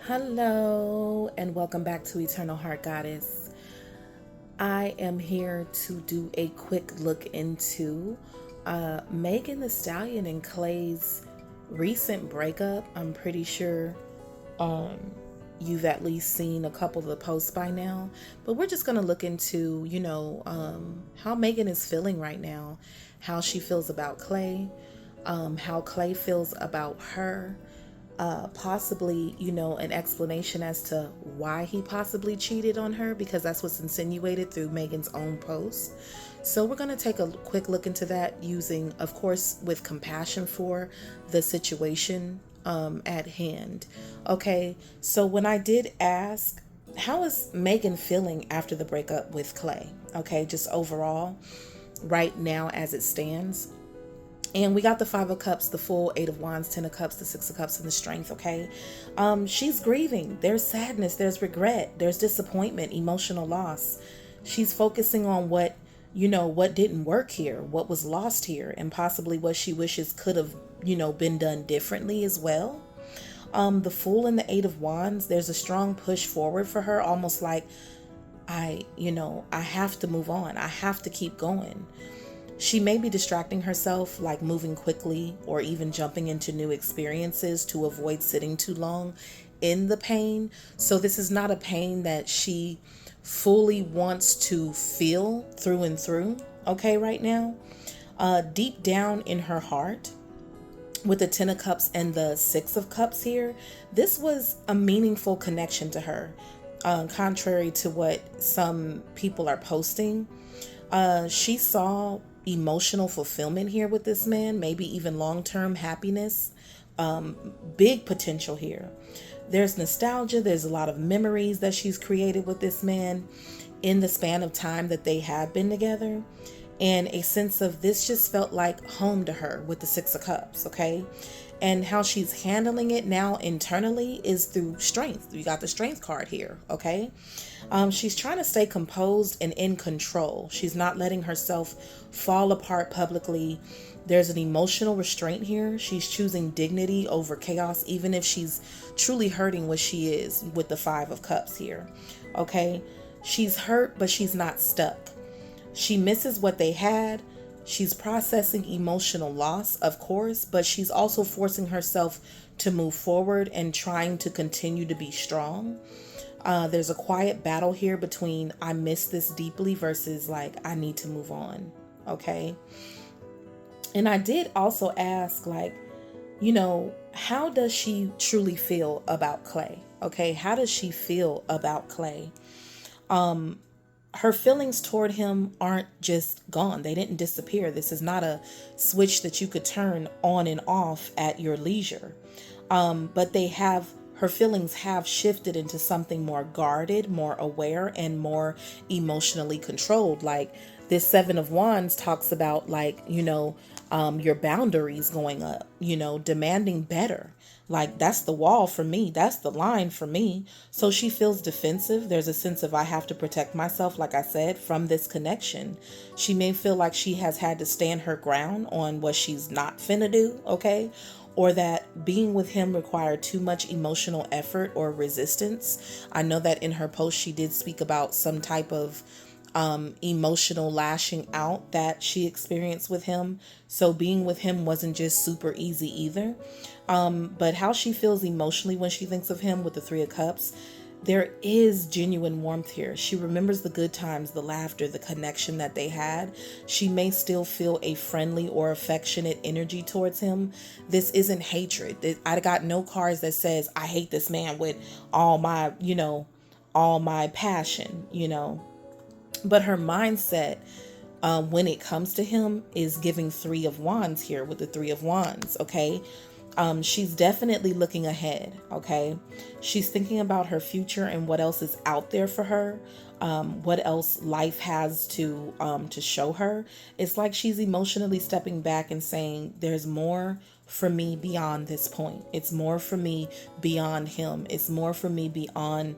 Hello, and welcome back to Eternal Heart Goddess. I am here to do a quick look into Megan the Stallion and Clay's recent breakup. I'm pretty sure you've at least seen a couple of the posts by now, but we're just going to look into, how Megan is feeling right now, how she feels about Clay, how Clay feels about her, possibly, an explanation as to why he possibly cheated on her, because that's what's insinuated through Megan's own post. So we're going to take a quick look into that using, of course, with compassion for the situation at hand. Okay, so when I did ask, how is Megan feeling after the breakup with Clay? Okay, just overall, right now as it stands. And we got the Five of Cups, the full Eight of Wands, Ten of Cups, the Six of Cups, and the Strength, okay? She's grieving. There's sadness, there's regret, there's disappointment, emotional loss. She's focusing on what didn't work here, what was lost here, and possibly what she wishes could have, been done differently as well. The Fool and the Eight of Wands, there's a strong push forward for her, almost like, I have to move on. I have to keep going. She may be distracting herself, like moving quickly or even jumping into new experiences to avoid sitting too long in the pain. So, this is not a pain that she fully wants to feel through and through, okay, right now. Deep down in her heart, with the Ten of Cups and the Six of Cups here, this was a meaningful connection to her. Contrary to what some people are posting, she saw emotional fulfillment here with this man, maybe even long-term happiness, big potential here. There's nostalgia, there's a lot of memories that she's created with this man in the span of time that they have been together. And a sense of this just felt like home to her with the Six of Cups, okay? And how she's handling it now internally is through strength. You got the strength card here, okay? She's trying to stay composed and in control. She's not letting herself fall apart publicly. There's an emotional restraint here. She's choosing dignity over chaos, even if she's truly hurting what she is with the Five of Cups here, okay? She's hurt, but she's not stuck. She misses what they had. She's processing emotional loss, of course, but she's also forcing herself to move forward and trying to continue to be strong. There's a quiet battle here between I miss this deeply versus like I need to move on. Okay. And I did also ask, like, how does she truly feel about Clay? Okay. How does she feel about Clay? Her feelings toward him aren't just gone. They didn't disappear. This is not a switch that you could turn on and off at your leisure. But her feelings have shifted into something more guarded, more aware, and more emotionally controlled. Like this Seven of Wands talks about, like, your boundaries going up, demanding better. Like that's the wall for me. That's the line for me. So she feels defensive. There's a sense of I have to protect myself, like I said, from this connection. She may feel like she has had to stand her ground on what she's not finna do, okay? Or that being with him required too much emotional effort or resistance. I know that in her post she did speak about some type of emotional lashing out that she experienced with him. So being with him wasn't just super easy either. But how she feels emotionally when she thinks of him with the Three of Cups, there is genuine warmth here. She remembers the good times, the laughter, the connection that they had. She may still feel a friendly or affectionate energy towards him. This isn't hatred. I got no cards that says I hate this man with all my, all my passion, But her mindset, when it comes to him, is giving Three of Wands here with the Three of Wands, okay? She's definitely looking ahead, okay? She's thinking about her future and what else is out there for her, what else life has to show her. It's like she's emotionally stepping back and saying, there's more for me beyond this point. It's more for me beyond him. It's more for me beyond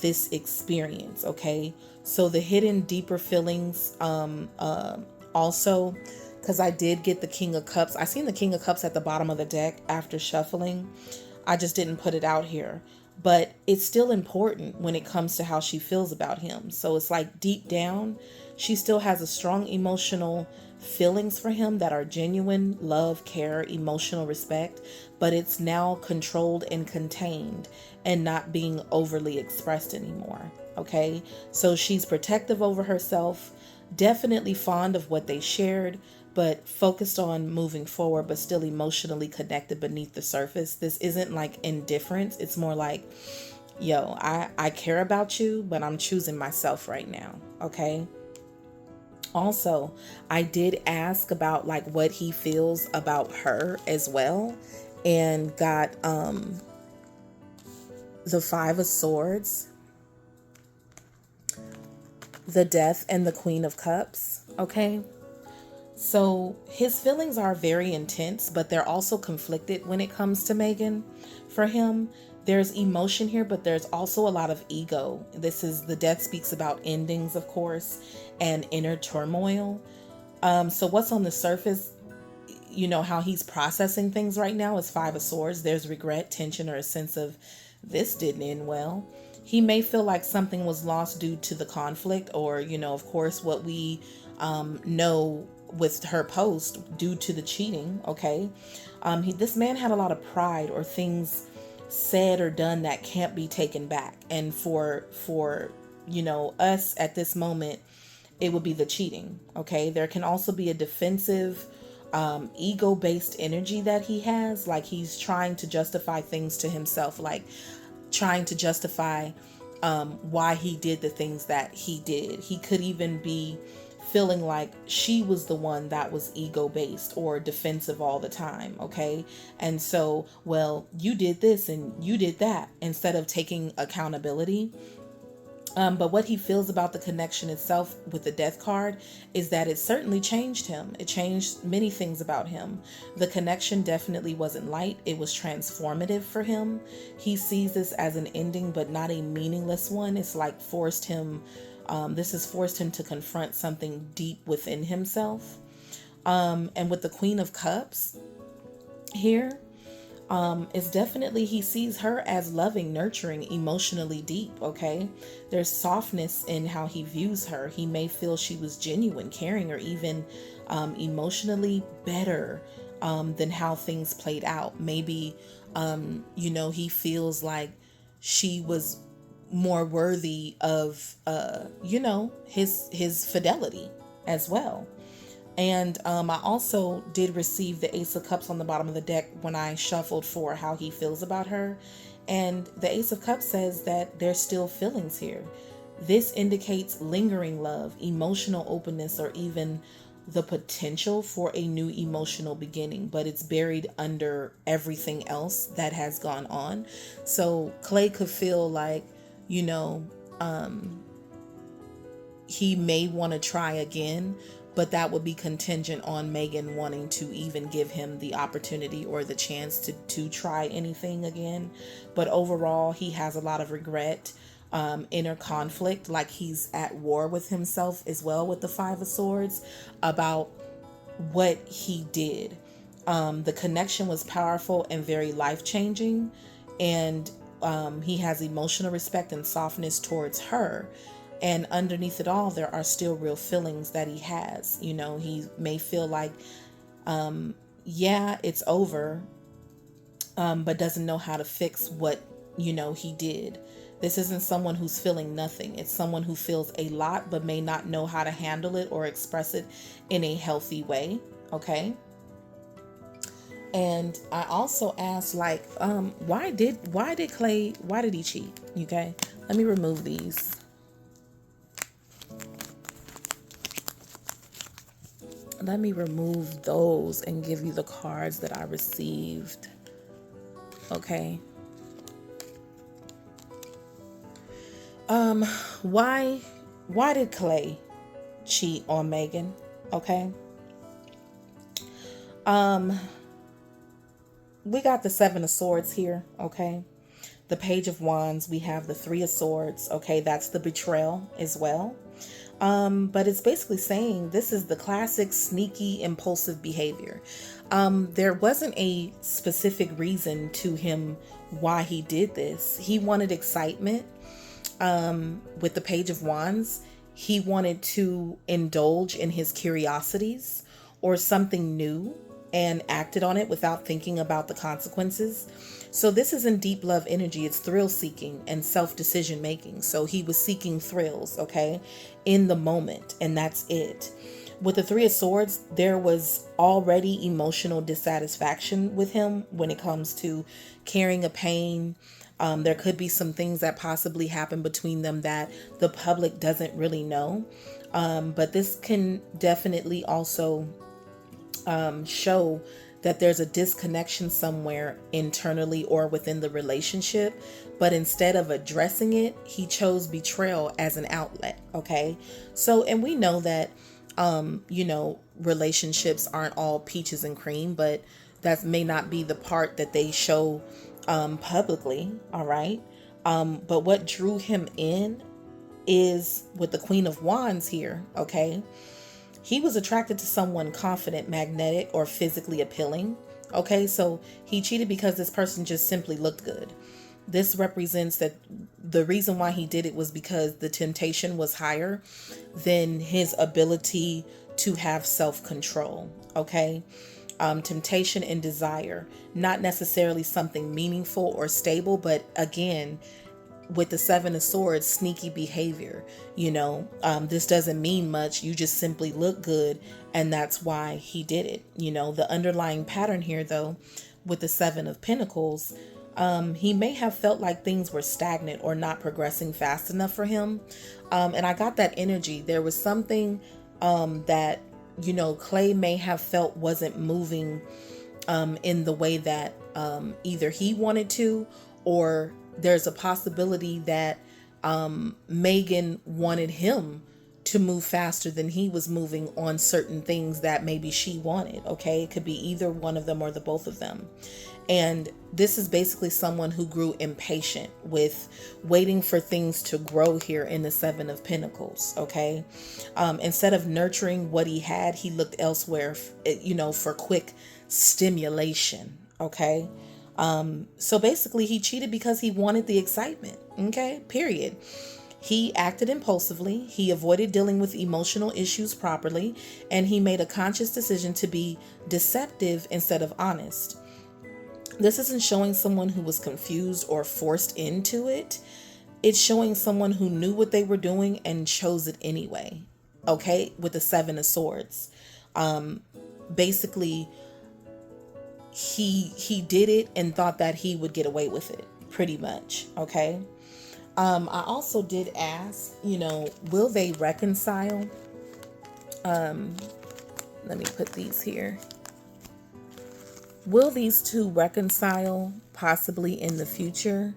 this experience, okay? So the hidden deeper feelings also, because I did get the King of Cups. I seen the King of Cups at the bottom of the deck after shuffling. I just didn't put it out here. but it's still important when it comes to how she feels about him. So it's like deep down, she still has a strong emotional feelings for him that are genuine love, care, emotional respect, but it's now controlled and contained and not being overly expressed anymore. Okay, so she's protective over herself, definitely fond of what they shared, but focused on moving forward, but still emotionally connected beneath the surface. This isn't like indifference. It's more like, yo, I care about you, but I'm choosing myself right now. Okay. Also, I did ask about like what he feels about her as well, and got the Five of Swords, the Death, and the Queen of Cups. Okay. So his feelings are very intense, but they're also conflicted when it comes to Meagan. For him, there's emotion here, but there's also a lot of ego. This is the Death speaks about endings, of course, and inner turmoil. So what's on the surface, how he's processing things right now is Five of Swords. There's regret, tension, or a sense of this didn't end well. He may feel like something was lost due to the conflict, or, of course, what we know with her post due to the cheating. Okay. This man had a lot of pride or things said or done that can't be taken back. And for us at this moment, it would be the cheating. Okay. There can also be a defensive, ego based energy that he has. Like he's trying to justify things to himself, like trying to justify why he did the things that he did. He could even be feeling like she was the one that was ego based or defensive all the time. Okay. And so, well, you did this and you did that, instead of taking accountability. But what he feels about the connection itself with the Death card is that it certainly changed him. It changed many things about him. The connection definitely wasn't light. It was transformative for him. He sees this as an ending, but not a meaningless one. It's like this has forced him to confront something deep within himself. And with the Queen of Cups here, is definitely he sees her as loving, nurturing, emotionally deep. Okay, there's softness in how he views her. He may feel she was genuine, caring, or even emotionally better than how things played out. Maybe he feels like she was more worthy of his fidelity as well. And I also did receive the Ace of Cups on the bottom of the deck when I shuffled for how he feels about her. And the Ace of Cups says that there's still feelings here. This indicates lingering love, emotional openness, or even the potential for a new emotional beginning, but it's buried under everything else that has gone on. So Clay could feel like, he may want to try again, but that would be contingent on Meagan wanting to even give him the opportunity or the chance to try anything again. But overall, he has a lot of regret, inner conflict, like he's at war with himself as well with the Five of Swords about what he did. The connection was powerful and very life-changing, and he has emotional respect and softness towards her. And underneath it all, there are still real feelings that he has. He may feel like, yeah, it's over, but doesn't know how to fix what, he did. This isn't someone who's feeling nothing. It's someone who feels a lot, but may not know how to handle it or express it in a healthy way. Okay. And I also asked, like, why did he cheat? Okay. Let me remove these. Let me remove those and give you the cards that I received. Okay. Why did Clay cheat on Meagan? Okay. We got the Seven of Swords here. Okay. The Page of Wands. We have the Three of Swords. Okay. That's the betrayal as well. But it's basically saying this is the classic sneaky, impulsive behavior. There wasn't a specific reason to him why he did this. He wanted excitement. With the Page of Wands, he wanted to indulge in his curiosities or something new and acted on it without thinking about the consequences. So this isn't deep love energy, it's thrill seeking and self-decision making. So he was seeking thrills, okay, in the moment, and that's it. With the Three of Swords, there was already emotional dissatisfaction with him when it comes to carrying a pain. There could be some things that possibly happen between them that the public doesn't really know. But this can definitely also show that there's a disconnection somewhere internally or within the relationship. But instead of addressing it, he chose betrayal as an outlet. Okay. So, and we know that, relationships aren't all peaches and cream, but that may not be the part that they show publicly. All right. But what drew him in is with the Queen of Wands here. Okay. He was attracted to someone confident, magnetic, or physically appealing. Okay, so he cheated because this person just simply looked good. This represents that the reason why he did it was because the temptation was higher than his ability to have self-control. Okay, temptation and desire, not necessarily something meaningful or stable, but again, with the Seven of Swords, sneaky behavior. This doesn't mean much. You just simply look good, and that's why he did it. The underlying pattern here, though, with the Seven of Pentacles, he may have felt like things were stagnant or not progressing fast enough for him. And I got that energy. There was something that, Clay may have felt wasn't moving in the way that either he wanted to, or there's a possibility that Meagan wanted him to move faster than he was moving on certain things that maybe she wanted. Okay, it could be either one of them or the both of them. And this is basically someone who grew impatient with waiting for things to grow here in the Seven of Pentacles. Okay, instead of nurturing what he had, he looked elsewhere, for quick stimulation. Okay. So basically he cheated because he wanted the excitement. Okay, period. He acted impulsively. He avoided dealing with emotional issues properly, and he made a conscious decision to be deceptive instead of honest. This isn't showing someone who was confused or forced into it. It's showing someone who knew what they were doing and chose it anyway. Okay, with the Seven of Swords. Basically, he did it and thought that he would get away with it, pretty much. Okay. I also did ask, will they reconcile? Let me put these here. Will these two reconcile possibly in the future?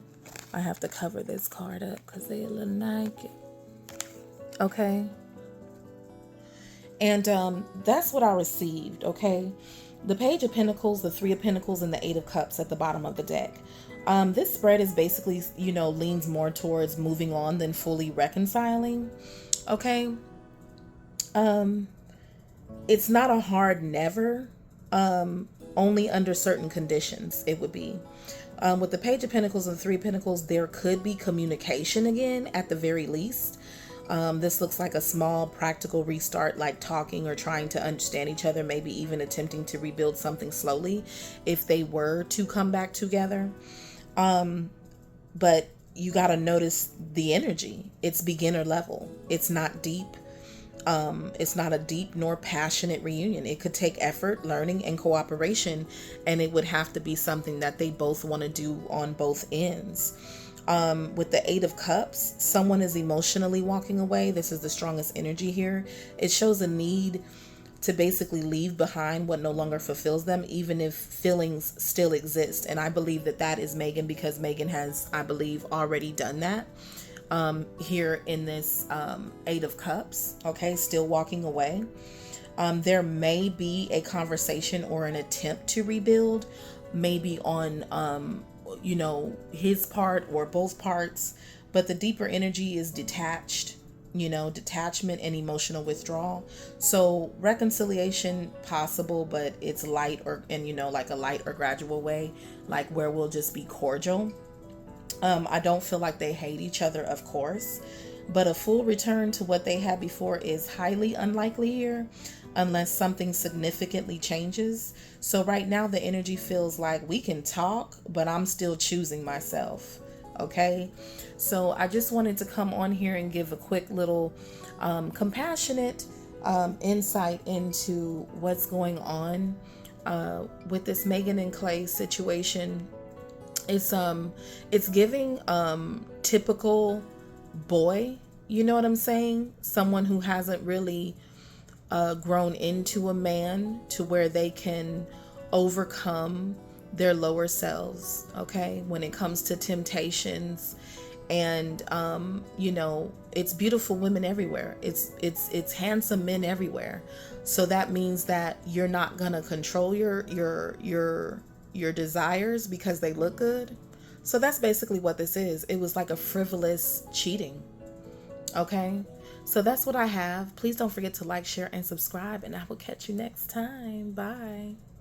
I have to cover this card up because they a little naked. Okay. And that's what I received. Okay. The Page of Pentacles, the Three of Pentacles, and the Eight of Cups at the bottom of the deck. This spread is basically, leans more towards moving on than fully reconciling. Okay. It's not a hard never. Only under certain conditions it would be. With the Page of Pentacles and Three of Pentacles, there could be communication again at the very least. This looks like a small practical restart, like talking or trying to understand each other, maybe even attempting to rebuild something slowly if they were to come back together. But you got to notice the energy. It's beginner level. It's not deep. It's not a deep nor passionate reunion. It could take effort, learning, and cooperation, and it would have to be something that they both want to do on both ends. With the Eight of Cups, someone is emotionally walking away. This is the strongest energy here. It shows a need to basically leave behind what no longer fulfills them, even if feelings still exist. And I believe that that is Meagan, because Meagan has, I believe, already done that here in this Eight of Cups. Okay, still walking away. There may be a conversation or an attempt to rebuild, maybe on his part or both parts, but the deeper energy is detached. detachment and emotional withdrawal. So reconciliation possible, but it's light like a light or gradual way, like where we'll just be cordial. I don't feel like they hate each other, of course, but a full return to what they had before is highly unlikely here unless something significantly changes. So right now the energy feels like we can talk, but I'm still choosing myself. Okay. So I just wanted to come on here and give a quick little compassionate insight into what's going on with this Meagan and Clay situation. It's giving typical boy, you know what I'm saying? Someone who hasn't really grown into a man to where they can overcome their lower selves, okay, when it comes to temptations. And it's beautiful women everywhere. It's handsome men everywhere. So that means that you're not gonna control your desires because they look good. So that's basically what this is. It was like a frivolous cheating. Okay. So that's what I have. Please don't forget to like, share, and subscribe, and I will catch you next time. Bye.